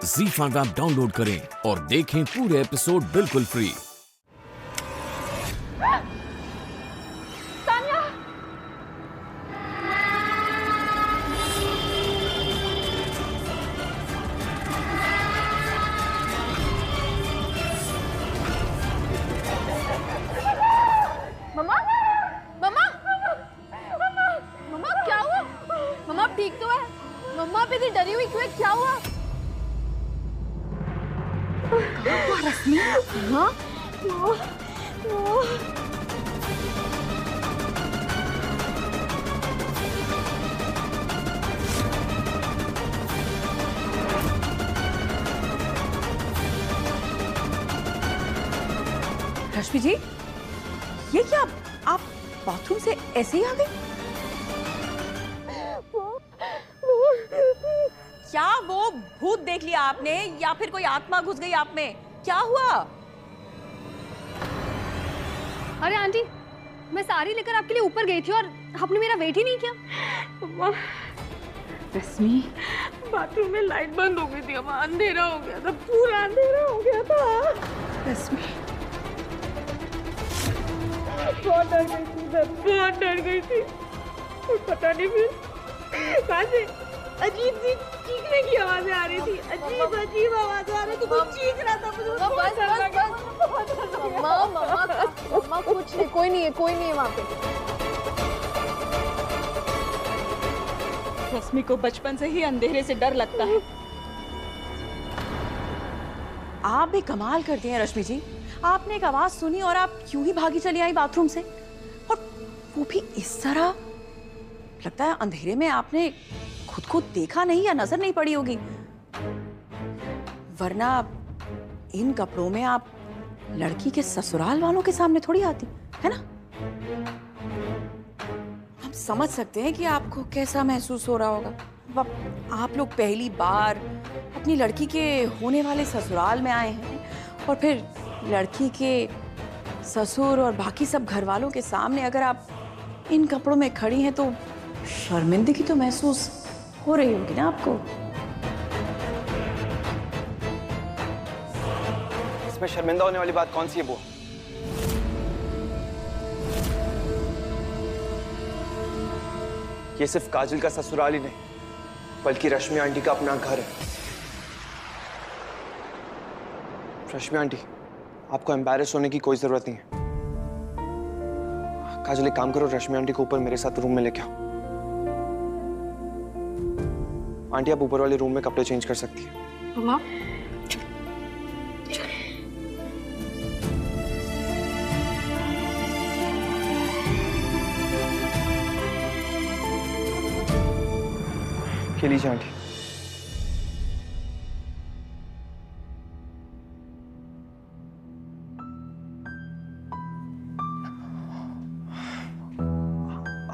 ZEE5 app download करें और देखें पूरे एपिसोड बिल्कुल फ्री। मम्मा, मम्मा, मम्मा क्या हुआ? मम्मा ठीक तो है? मम्मा पे इतनी डरी हुई क्यों है? क्या हुआ? कहाँ हुआ रश्मि? हाँ? रश्मि जी, ये क्या आप बाथरूम से ऐसे ही आ गई? क्या वो भूत देख लिया आपने या फिर कोई आत्मा घुस गई आप में? क्या हुआ? अरे आंटी, मैं साड़ी लेकर आपके लिए ऊपर गई थी और आपने मेरा वेट ही नहीं किया। अम्मा, रश्मि, बाथरूम में लाइट बंद हो गई थी अम्मा, अंधेरा हो गया था, पूरा अंधेरा हो गया था। रश्मि, बहुत डर गई थी मैं, बहुत डर गई थी। और पता नहीं फिर कहाँ से अजीब सी चीखने की आवाजें आ रही थी, अजीब अजीब आवाजें आ रही थी, कुछ चीख रहा था मुझे। मम्मा कुछ नहीं, कोई नहीं है वहाँ पे। रश्मि को बचपन से ही अंधेरे से डर लगता है। आप भी कमाल करती हैं रश्मि जी। आपने एक आवाज सुनी और आप क्यों ही भागी चली आई बाथरूम से, और वो भी इस तरह। लगता है अंधेरे में आपने खुद को देखा नहीं या नजर नहीं पड़ी होगी, वरना इन कपड़ों में आप लड़की के ससुराल वालों के सामने थोड़ी आती, है ना? हम समझ सकते हैं कि आपको कैसा महसूस हो रहा होगा। आप लोग पहली बार अपनी लड़की के होने वाले ससुराल में आए हैं और फिर लड़की के ससुर और बाकी सब घर वालों के सामने अगर आप इन कपड़ों में खड़ी हैं तो शर्मिंदगी तो महसूस हो रही होगी ना आपको। इसमें शर्मिंदा होने वाली बात कौन सी है बुआ? ये सिर्फ काजल का ससुराल ही नहीं बल्कि रश्मि आंटी का अपना घर है। रश्मि आंटी, आपको एम्बैरेस होने की कोई जरूरत नहीं है। काजल एक काम करो, रश्मि आंटी को ऊपर मेरे साथ रूम में लेके आओ। आंटी आप ऊपर वाले रूम में कपड़े चेंज कर सकती है। मम्मा, ये लीजिए आंटी।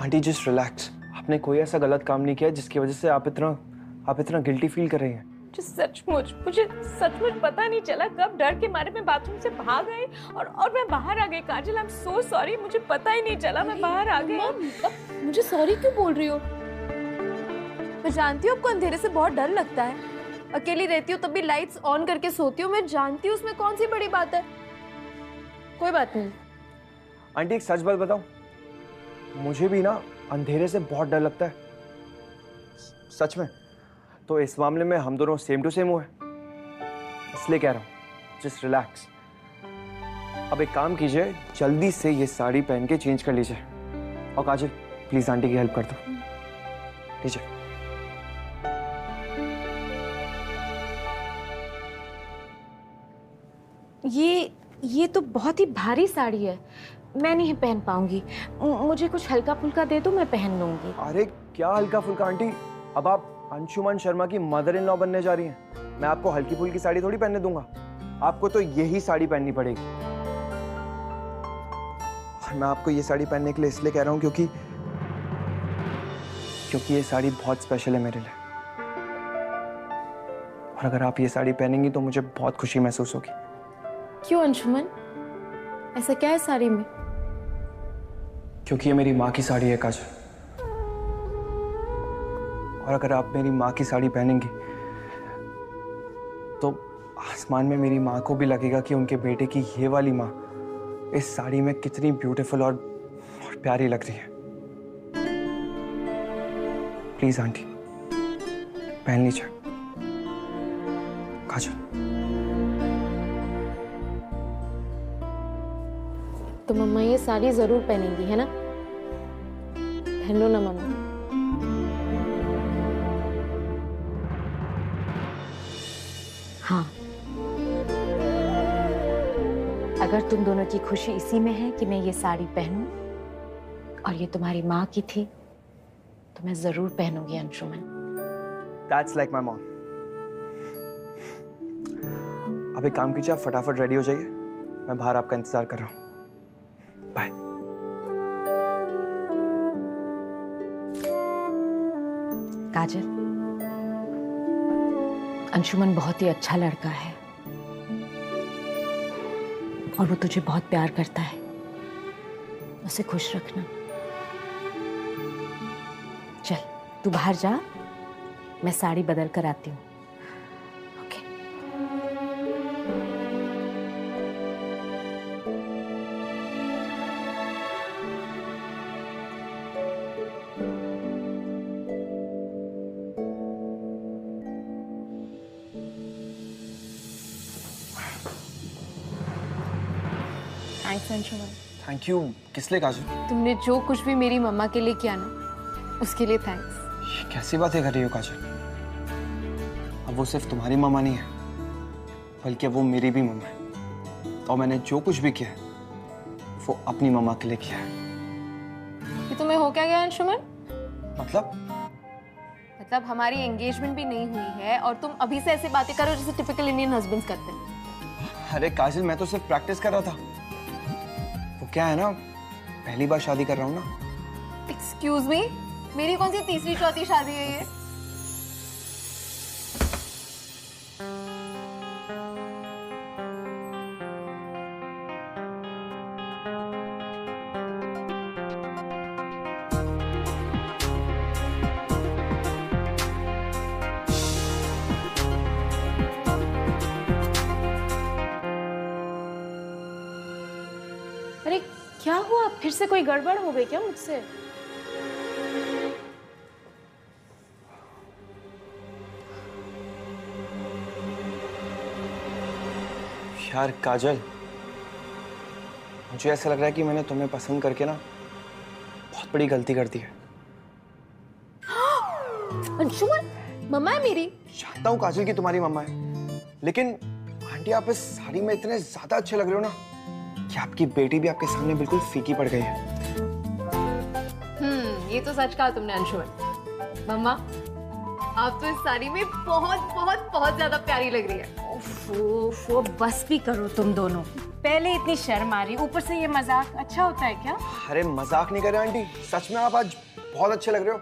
Aunty just relax. आपने कोई ऐसा गलत काम नहीं किया जिसकी वजह से आप इतना गिल्टी फील कर रही हैं। मुझे सचमुच पता नहीं चला कब डर के मारे मैं बाथरूम से भाग गई और मैं बाहर आ गई। काजल, आई एम सो सॉरी, मुझे पता ही नहीं चला मैं बाहर आ गई। मुझे सॉरी क्यों बोल रही हो? मैं जानती हूँ आपको अंधेरे से बहुत डर लगता है। अकेली रहती हूँ तब भी लाइट्स ऑन करके सोती हूँ। मैं जानती हूँ उसमें कौन सी बड़ी बात है। कोई बात नहीं। आंटी एक सच बात बताऊं, मुझे भी ना अंधेरे से बहुत डर लगता है, सच में। तो इस मामले में हम दोनों सेम टू सेम हुए, इसलिए कह रहा हूँ जस्ट रिलैक्स। अब एक काम कीजिए, जल्दी से ये साड़ी पहन के चेंज कर लीजिए। और काजल प्लीज आंटी की हेल्प कर दो। लीजिए। ये तो बहुत ही भारी साड़ी है, मैं नहीं पहन पाऊंगी। मुझे कुछ हल्का फुल्का दे दो, मैं पहन लूंगी। अरे क्या हल्का फुल्का आंटी, अब आप अंशुमन शर्मा की मदर इन लॉ बनने जा रही हैं। मैं आपको हल्की फुल्की साड़ी थोड़ी पहनने दूंगा, आपको तो यही साड़ी पहननी पड़ेगी। और मैं आपको ये साड़ी पहनने के लिए इसलिए कह रहा हूँ क्योंकि ये साड़ी बहुत स्पेशल है मेरे लिए। और अगर आप ये साड़ी पहनेंगी तो मुझे बहुत खुशी महसूस होगी। क्यों अंशुमन, ऐसा क्या है साड़ी में? क्योंकि ये मेरी माँ की साड़ी है काजल। और अगर आप मेरी माँ की साड़ी पहनेंगी तो आसमान में मेरी माँ को भी लगेगा कि उनके बेटे की ये वाली माँ इस साड़ी में कितनी ब्यूटीफुल और प्यारी लग रही है। प्लीज आंटी पहन लीजिए। काजल, तो मम्मा ये साड़ी जरूर पहनेंगी, है ना? पहन लो ना मम्मा। हाँ, अगर तुम दोनों की खुशी इसी में है कि मैं ये साड़ी पहनूं और ये तुम्हारी माँ की थी तो मैं जरूर पहनूंगी Anshuman. That's like my mom. अब एक काम कीजिए, आप फटाफट रेडी हो जाइए, मैं बाहर आपका इंतजार कर रहा हूँ। बाय। काजल, अंशुमन बहुत ही अच्छा लड़का है और वो तुझे बहुत प्यार करता है। उसे खुश रखना। चल तू बाहर जा, मैं साड़ी बदल कर आती हूँ। Okay. Thanks Anshuman. Thank you. किस लिए काजल? तुमने जो कुछ भी मेरी मम्मा के लिए किया ना, उसके लिए थैंक्स। ये कैसी बातें कर रही हो काजल? अब वो सिर्फ तुम्हारी मम्मा नहीं है, बल्कि वो मेरी भी मम्मा है। और मैंने जो कुछ भी किया है वो अपनी मम्मा के लिए किया है। ये तुम्हें हो क्या गया अंशुमन? मतलब हमारी एंगेजमेंट भी नहीं हुई है और तुम अभी से ऐसे बातें करो जैसे टिपिकल इंडियन हस्बैंड्स करते हैं। अरे काजल, मैं तो सिर्फ प्रैक्टिस कर रहा था। वो क्या है ना, पहली बार शादी कर रहा हूँ ना। एक्सक्यूज मी, मेरी कौन सी तीसरी चौथी शादी है ये? अरे क्या हुआ, फिर से कोई गड़बड़ हो गई क्या मुझसे? यार काजल, मुझे ऐसा लग रहा है कि मैंने तुम्हें पसंद करके ना बहुत बड़ी गलती कर दी है। अंशुमन, मम्मा है मेरी। जानता हूँ काजल की तुम्हारी मम्मा है, लेकिन आंटी आप इस साड़ी में इतने ज्यादा अच्छे लग रहे हो ना कि आपकी बेटी भी आपके सामने बिल्कुल फीकी पड़ गई है। ये तो सच कहा तुमने अंशुमन। मम्मा, आप तो इस साड़ी में बहुत बहुत बहुत ज्यादा प्यारी लग रही है। वो बस भी करो तुम दोनों। पहले इतनी शर्म आ रही, ऊपर से ये मजाक अच्छा होता है क्या? अरे मजाक नहीं कर रहे आंटी, सच में आप आज बहुत अच्छे लग रहे हो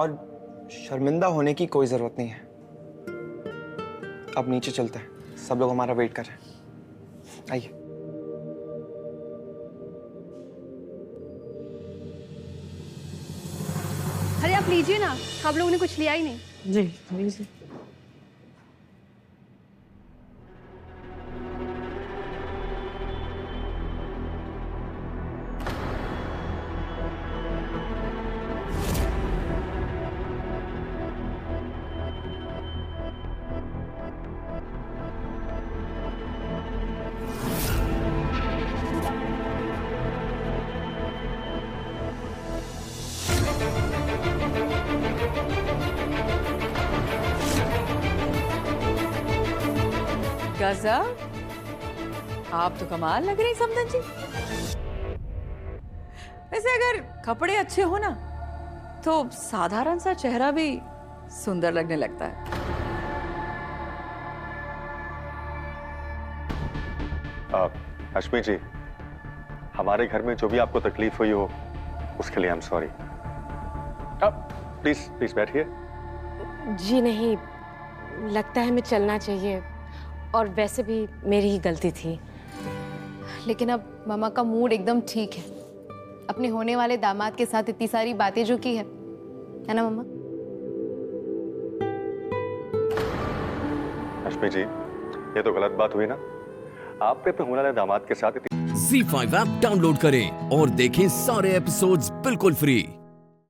और शर्मिंदा होने की कोई जरूरत नहीं है। अब नीचे चलते हैं, सब लोग हमारा वेट कर रहे हैं। आइए। अरे आप लीजिए ना, आप लोगों ने कुछ लिया ही नहीं। जी लीजिए। गजब, आप तो कमाल लग रही समदन जी। वैसे अगर कपड़े अच्छे हो ना तो साधारण सा चेहरा भी सुंदर लगने लगता है। अश्मी जी, हमारे घर में जो भी आपको तकलीफ हुई हो उसके लिए I am sorry. Please please बैठिए। जी नहीं, लगता है हमें चलना चाहिए और वैसे भी मेरी ही गलती थी। लेकिन अब मामा का मूड एकदम ठीक है। अपने होने वाले दामाद के साथ इतनी सारी बातें जो की है ना मम्मा? रश्मि जी, ये तो गलत बात हुई ना। आपने अपने होने वाले दामाद के साथ Z5 ऐप डाउनलोड करें और देखें सारे एपिसोड्स बिल्कुल फ्री।